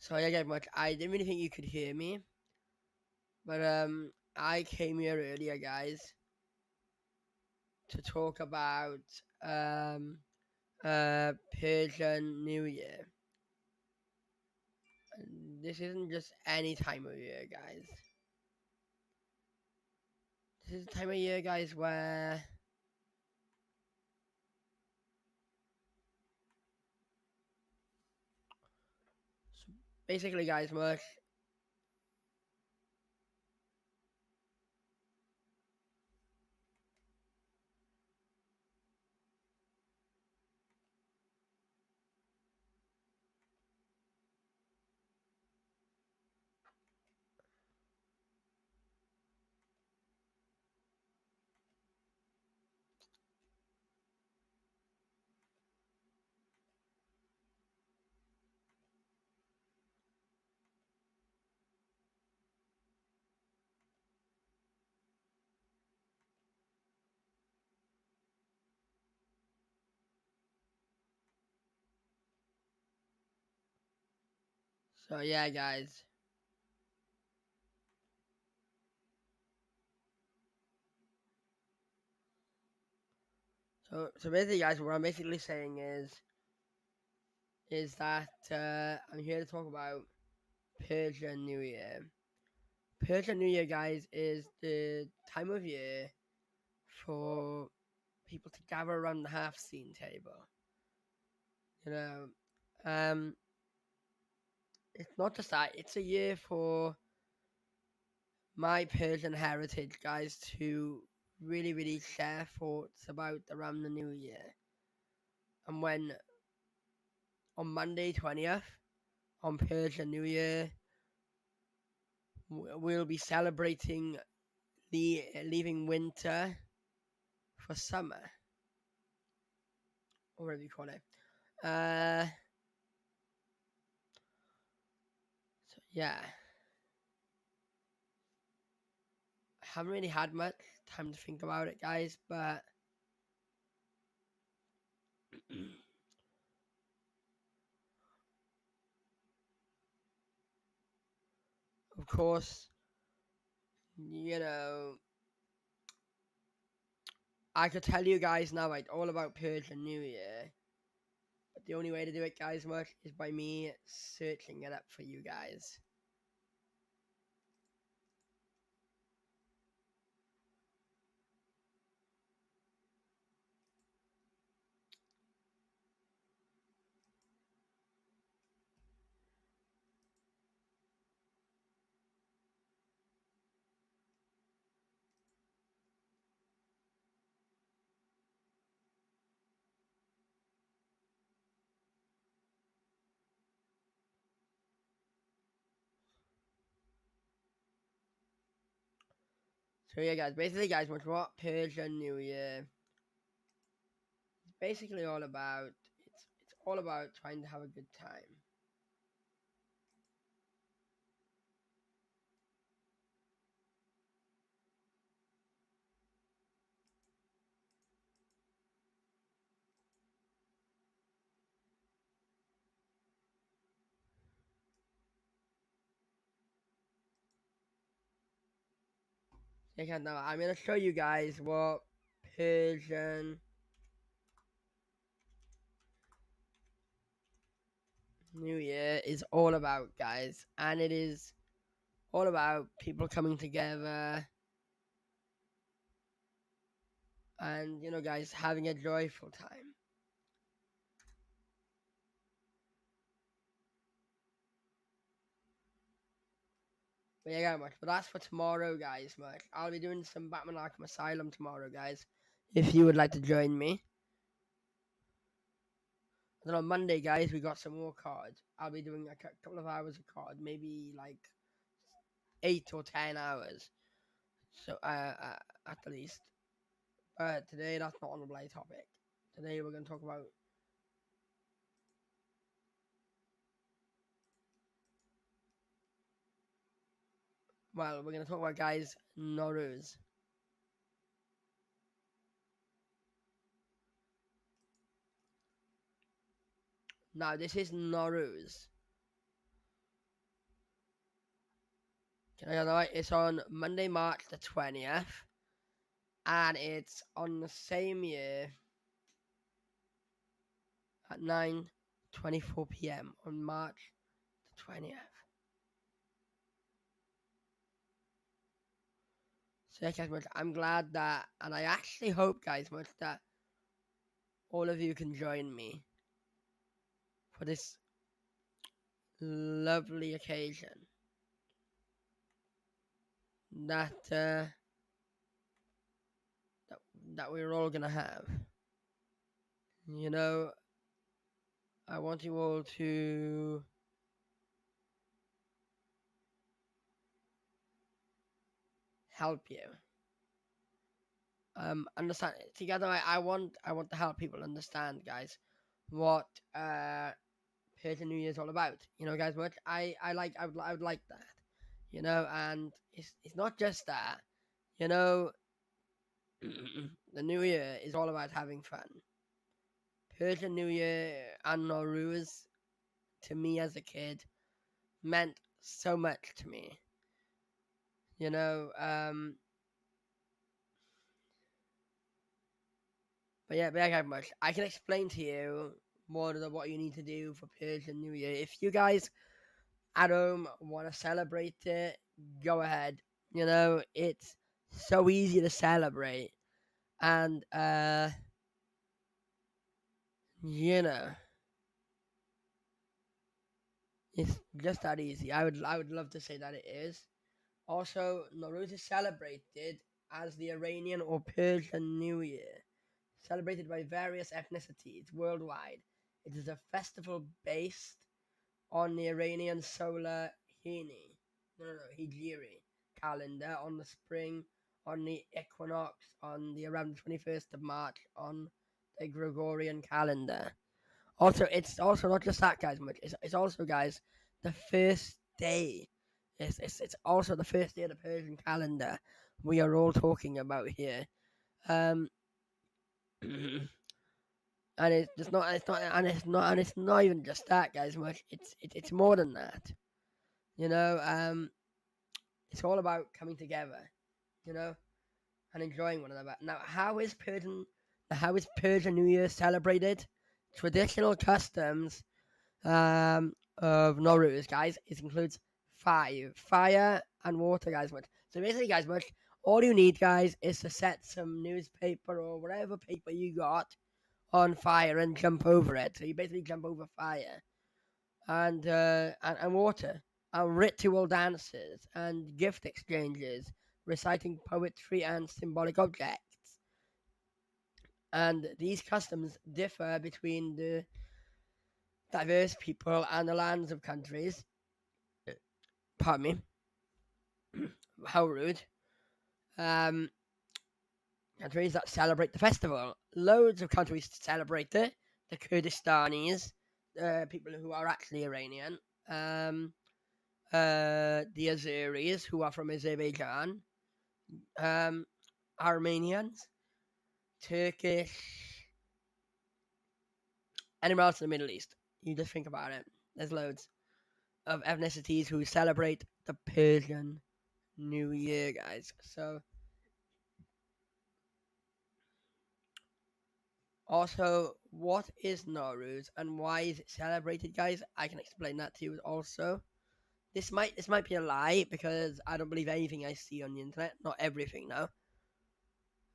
So yeah, guys, much I didn't really think you could hear me, but I came here earlier, guys, to talk about Persian New Year. And this isn't just any time of year, guys. This is a time of year, guys, where so basically, guys, much so yeah, guys. So basically, guys, what I'm basically saying is that I'm here to talk about Persian New Year. Persian New Year, guys, is the time of year for people to gather around the half scene table. You know, um, it's not just that; it's a year for my Persian heritage, guys, to really share thoughts about around the New Year. And when on Monday 20th, on Persian New Year, we'll be celebrating leaving winter for summer, or whatever you call it. Uh, so yeah, I haven't really had much time to think about it, guys, but of course, you know, I could tell you guys now, right, all about Persian New Year, but the only way to do it, guys, much is by me searching it up for you guys. So yeah, guys, basically, guys, what Persian New Year is basically all about. It's all about trying to have a good time. So yeah, now I'm gonna show you guys what Persian New Year is all about, guys, and it is all about people coming together and guys, having a joyful time. But yeah, guys, much. But that's for tomorrow, guys. Much. I'll be doing some Batman Arkham Asylum tomorrow, guys. If you would like to join me. And then on Monday, guys, we got some more cards. I'll be doing a couple of hours of card, maybe like 8 or 10 hours. So at the least. But today, that's not on the play topic. Today, we're gonna talk about. Well, we're gonna talk about, guys, Noruz. Now, this is Noruz. I know it's on Monday, March the 20th, and it's on the same year at 9:24 p.m. on March the 20th. So, yeah, guys, much I'm glad that, and I actually hope, guys, much that all of you can join me for this lovely occasion that that, that we're all gonna have. You know, I want you all to help you. Understand together. I want to help people understand, guys, what Persian New Year is all about. You know, guys, what I would like that. You know, and it's not just that. You know, the New Year is all about having fun. Persian New Year and Nowruz to me as a kid meant so much to me. You know, but yeah, guys, much I can explain to you more of what you need to do for Persian New Year. If you guys at home want to celebrate it, go ahead. You know, it's so easy to celebrate, and you know, it's just that easy. I would love to say that it is. Also, Nowruz is celebrated as the Iranian or Persian New Year, celebrated by various ethnicities worldwide. It is a festival based on the Iranian solar Hijri calendar on the spring, on the equinox, on the around 21st of March on the Gregorian calendar. Also, it's also not just that, guys. Much it's also, guys, the first day. It's also the first day of the Persian calendar we are all talking about here. Um, and it's not even just that, guys. Much it's more than that. You know, it's all about coming together. You know, and enjoying one another. Now, how is Persian New Year celebrated? Traditional customs of Nowruz, guys. It includes fire and water, guys. Much. So basically, guys, much all you need, guys, is to set some newspaper or whatever paper you got on fire and jump over it. So you basically jump over fire and water, and ritual dances and gift exchanges, reciting poetry and symbolic objects. And these customs differ between the diverse people and the lands of countries. Pardon me. How rude. Um, Countries that celebrate the festival. Loads of countries celebrate it. The Kurdistanis, people who are actually Iranian. Um, the Azeris, who are from Azerbaijan, um, Armenians, Turkish, anywhere else in the Middle East. You just think about it. There's loads of ethnicities who celebrate the Persian New Year, guys. So, also, what is Nowruz and why is it celebrated, guys? I can explain that to you also. This might be a lie because I don't believe anything I see on the internet. Not everything, now.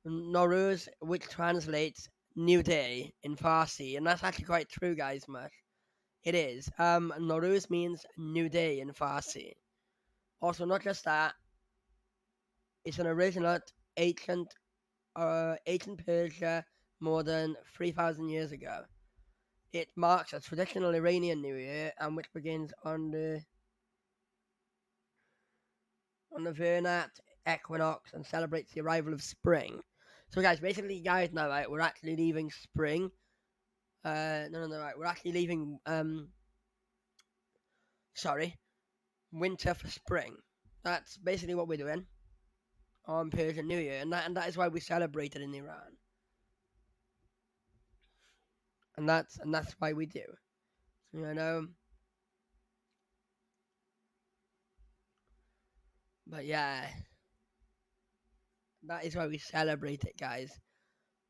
Nowruz, which translates New Day in Farsi, and that's actually quite true, guys. Much it is. Nowruz means New Day in Farsi. Also, not just that, it's an original ancient, ancient Persia more than 3,000 years ago. It marks a traditional Iranian New Year, and which begins on the Vernat equinox and celebrates the arrival of spring. So, guys, basically, guys, now, right, we're actually leaving spring. No, right, we're actually leaving. Sorry, winter for spring. That's basically what we're doing on Persian New Year, and that is why we celebrate it in Iran, and that's why we do. You know, But yeah, that is why we celebrate it, guys.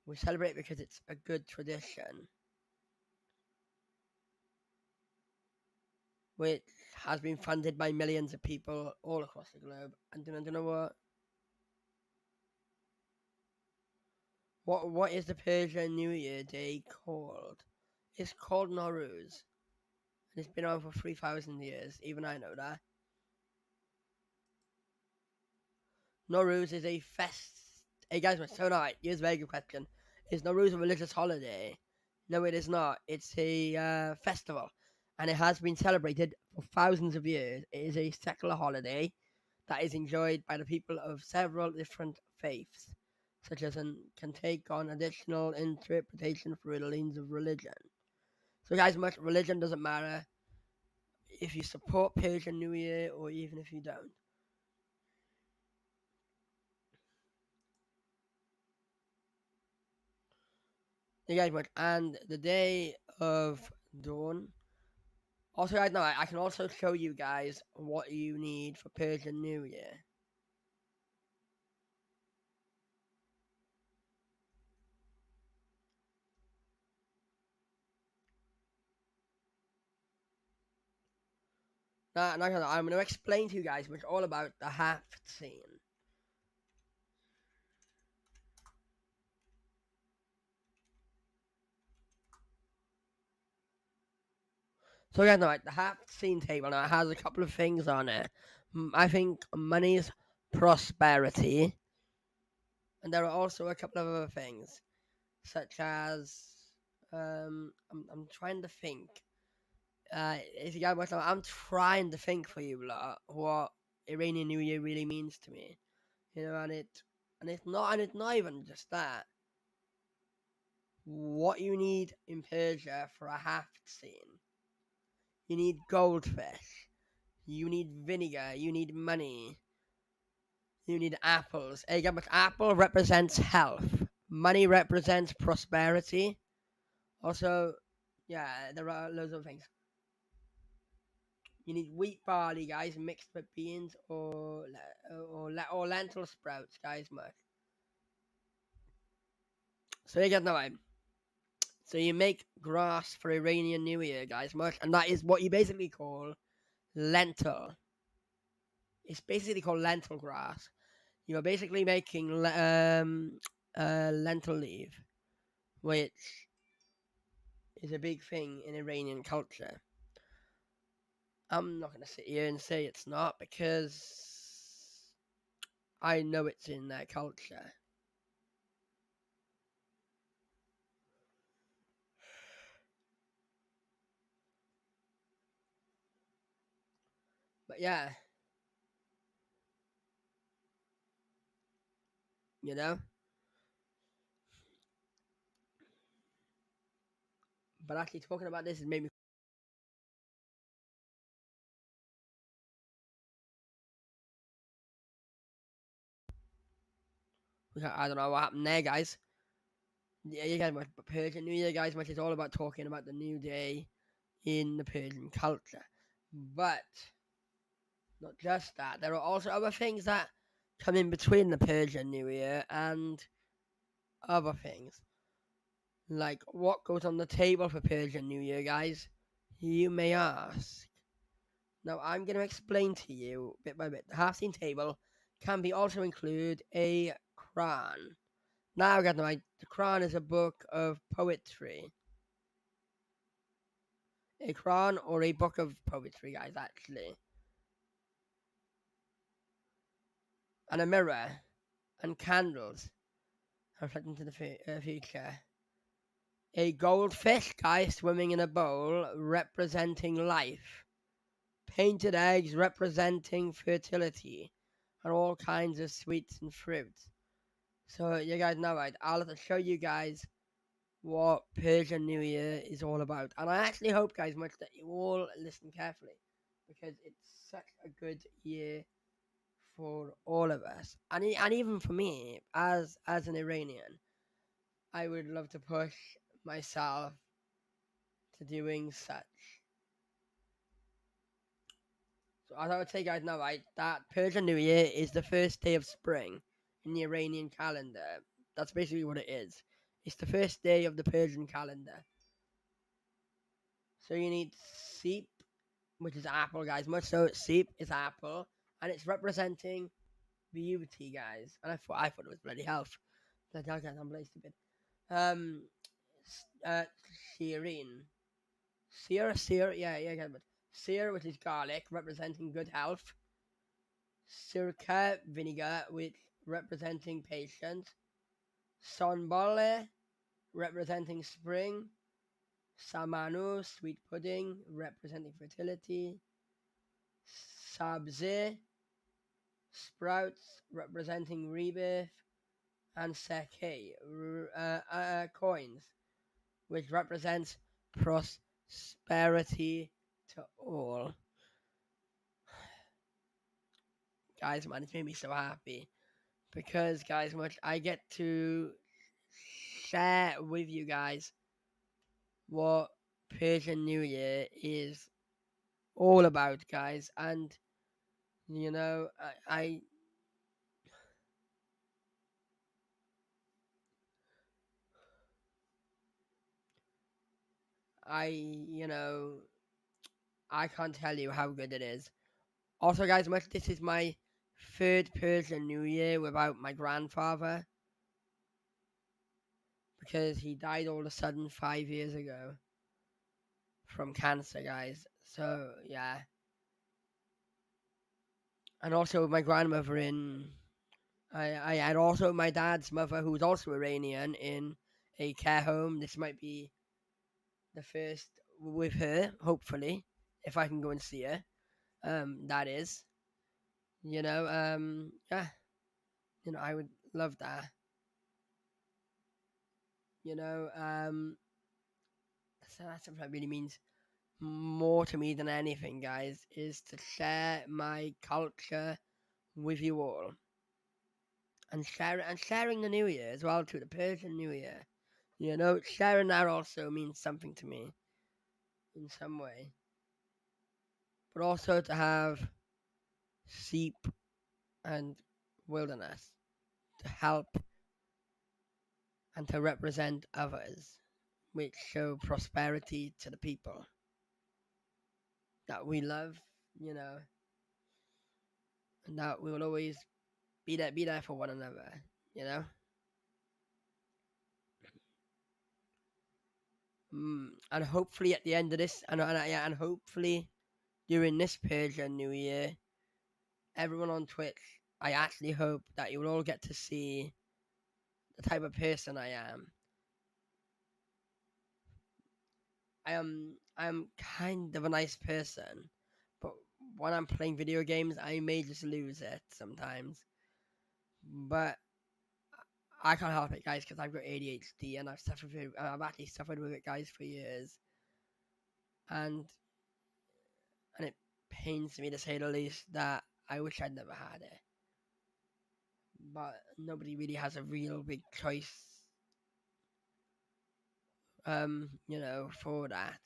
We celebrate because it's a good tradition, which has been funded by millions of people all across the globe. And do you know what? What is the Persian New Year Day called? It's called Nowruz. And it's been around for 3,000 years. Even I know that. Nowruz is a fest. Hey guys, so right, here's a very good question. Is Nowruz a religious holiday? No, it is not. It's a festival, and it has been celebrated for thousands of years. It is a secular holiday that is enjoyed by the people of several different faiths, such as and can take on additional interpretation through the lens of religion. So, guys, much religion doesn't matter if you support Persian New Year or even if you don't. You guys much, and the day of dawn. Also, guys, now I can also show you guys what you need for Persian New Year. Now I'm going to explain to you guys what's all about the Haft scene. So guys, now the Haft scene table now has a couple of things on it. I think money's prosperity, and there are also a couple of other things, such as I'm trying to think. If you guys watch, I'm trying to think for you lot what Iranian New Year really means to me. You know, and it's not even just that. What you need in Persia for a Haft scene, you need goldfish, you need vinegar, you need money, you need apples. Again, but apple represents health, money represents prosperity. Also, yeah, there are loads of things. You need wheat barley, guys, mixed with beans or lentil sprouts, guys. Much. So you get the vibe. So you make grass for Iranian New Year, guys, much, and that is what you basically call lentil. It's basically called lentil grass. You're basically making lentil leaf, which is a big thing in Iranian culture. I'm not going to sit here and say it's not because I know it's in their culture. But yeah, you know. But actually, talking about this has made me. I don't know what happened there, guys. Yeah, you guys, but Persian New Year, guys, which is all about talking about the new day in the Persian culture. But not just that, there are also other things that come in between the Persian New Year and other things. Like what goes on the table for Persian New Year, guys? You may ask. Now I'm going to explain to you bit by bit. The half-scene table can be also include a Quran. Now I got the right. The Quran is a book of poetry. A Quran or a book of poetry, guys, actually. And a mirror and candles reflecting to the future. A goldfish, guys, swimming in a bowl representing life. Painted eggs representing fertility. And all kinds of sweets and fruits. So you guys know, right? I'll have to show you guys what Persian New Year is all about. And I actually hope, guys, much that you all listen carefully because it's such a good year for all of us, and even for me as an Iranian, I would love to push myself to doing such. So as I would say, guys, now, right, that Persian New Year is the first day of spring in the Iranian calendar. That's basically what it is. It's the first day of the Persian calendar. So you need seep, which is apple, guys. Much so, seep is apple, and it's representing beauty, guys. And I thought it was bloody health. Bloody hell, guys, I'm bloody stupid. Um, Shireen. Sear, yeah, but sear, which is garlic, representing good health. Sirka, vinegar, which representing patience. Sonbole, representing spring. Samanu, sweet pudding, representing fertility. Sabze, sprouts, representing rebirth. And seke, coins, which represents prosperity to all. Guys, man, it's made me so happy because, guys, much I get to share with you guys what Persian New Year is all about, guys. And you know, I, you know, I can't tell you how good it is. Also, guys, much this is my third Persian New Year without my grandfather because he died all of a sudden 5 years ago from cancer, guys. So yeah, and also my grandmother I had also my dad's mother, who's also Iranian, in a care home. This might be the first with her, hopefully, if I can go and see her. That is, yeah, I would love that. You know, so that's something that really means more to me than anything, guys, is to share my culture with you all and sharing the New Year as well, to the Persian New Year. Sharing that also means something to me in some way, but also to have sheep and wilderness to help and to represent others, which show prosperity to the people that we love, you know, and that we will always be there for one another, you know. And hopefully at the end of this, and hopefully during this Persian New Year, everyone on Twitch, I actually hope that you will all get to see the type of person I am. I'm kind of a nice person, but when I'm playing video games, I may just lose it sometimes. But I can't help it, guys, because I've got ADHD and I've actually suffered with it, guys, for years, and it pains me to say the least that I wish I'd never had it. But nobody really has a real big choice, for that.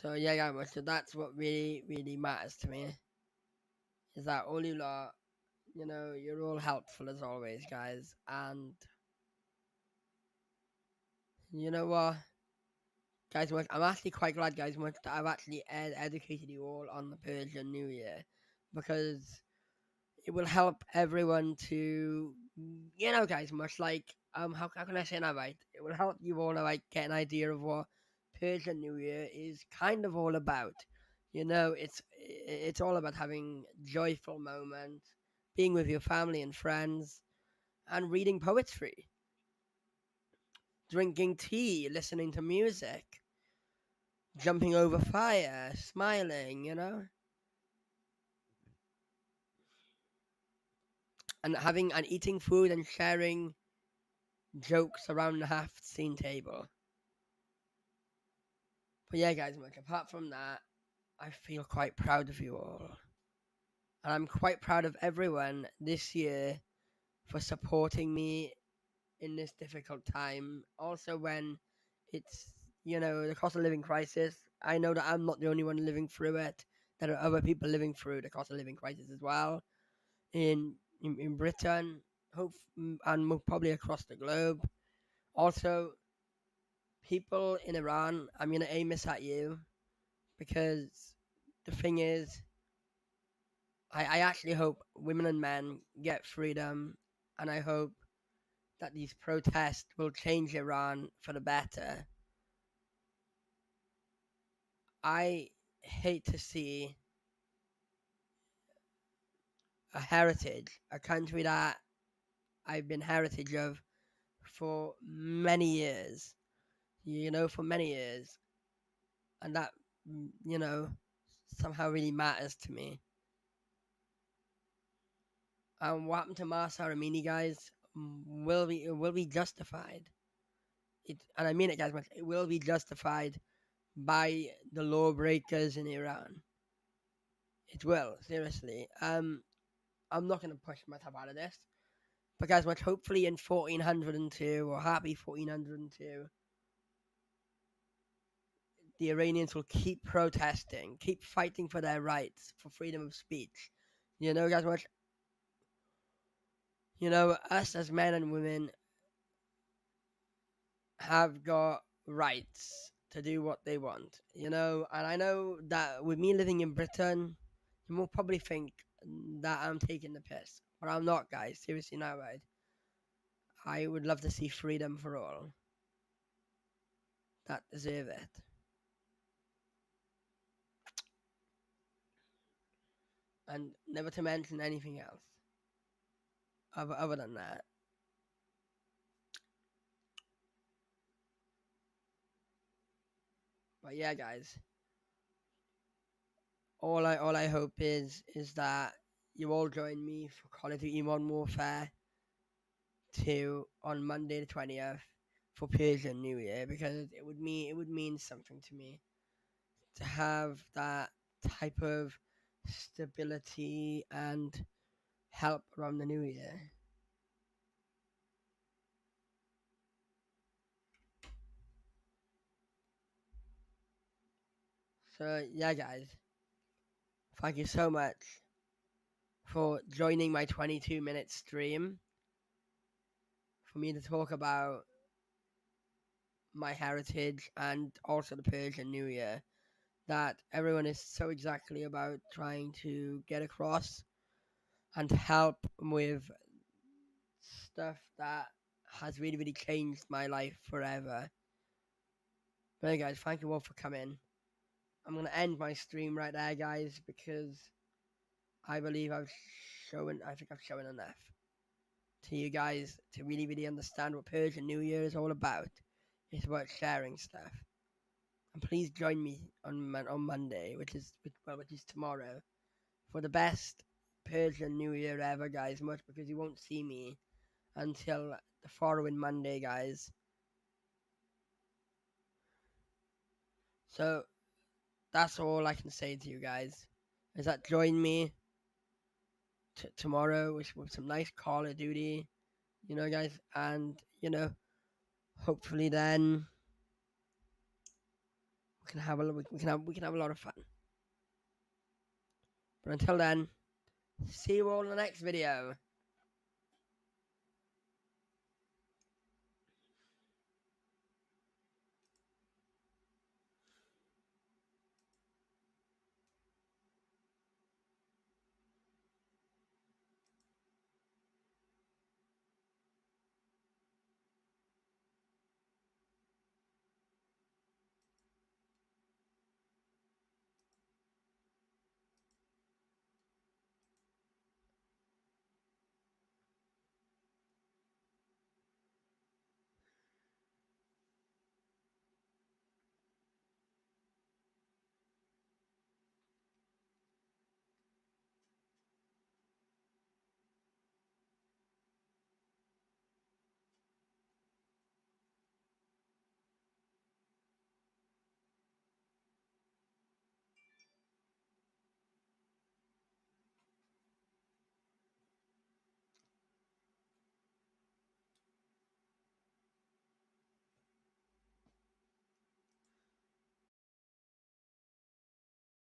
So yeah, guys, so that's what really, really matters to me. Is that all you lot, you're all helpful as always, guys. And you know what, guys, I'm actually quite glad, guys, that I've actually educated you all on the Persian New Year, because it will help everyone to, guys, much like how can I say that right? It will help you all to like get an idea of what Persian New Year is kind of all about. It's all about having joyful moments, being with your family and friends, and reading poetry, drinking tea, listening to music, jumping over fire, smiling, and having and eating food and sharing jokes around the half scene table. But yeah, guys, much apart from that, I feel quite proud of you all. And I'm quite proud of everyone this year for supporting me in this difficult time. Also, when it's, the cost of living crisis, I know that I'm not the only one living through it. There are other people living through the cost of living crisis as well in Britain, and probably across the globe. Also, people in Iran, I'm going to aim this at you because the thing is, I actually hope women and men get freedom, and I hope that these protests will change Iran for the better. I hate to see a country that I've been heritage of for many years, for many years, and that, you know, somehow really matters to me. And what happened to Masa Amini, guys, will be justified. And I mean it, guys. It will be justified by the lawbreakers in Iran. It will, seriously. I'm not gonna push myself out of this, but guys, hopefully in 1402 or happy 1402, the Iranians will keep protesting, keep fighting for their rights, for freedom of speech. Guys, us as men and women have got rights to do what they want, and I know that with me living in Britain, you will probably think that I'm taking the piss, but I'm not, guys. Seriously, not right. I would love to see freedom for all that deserve it, and never to mention anything else other than that. But yeah, guys, all I hope is that you all join me for Call of Duty Modern Warfare 2 on Monday the 20th for Persian New Year, because it would mean something to me to have that type of stability and help around the new year. So yeah, guys, thank you so much for joining my 22-minute stream for me to talk about my heritage and also the Persian New Year that everyone is so exactly about trying to get across and help with stuff that has really, really changed my life forever. But hey, guys, thank you all for coming. I'm going to end my stream right there, guys, because I think I've shown enough to you guys to really, really understand what Persian New Year is all about. It's about sharing stuff. And please join me on Monday, which is tomorrow, for the best Persian New Year ever, guys. Much because you won't see me until the following Monday, guys. So that's all I can say to you guys. Is that join me tomorrow with some nice Call of Duty, guys, and hopefully then we can have a lot of fun. But until then, see you all in the next video.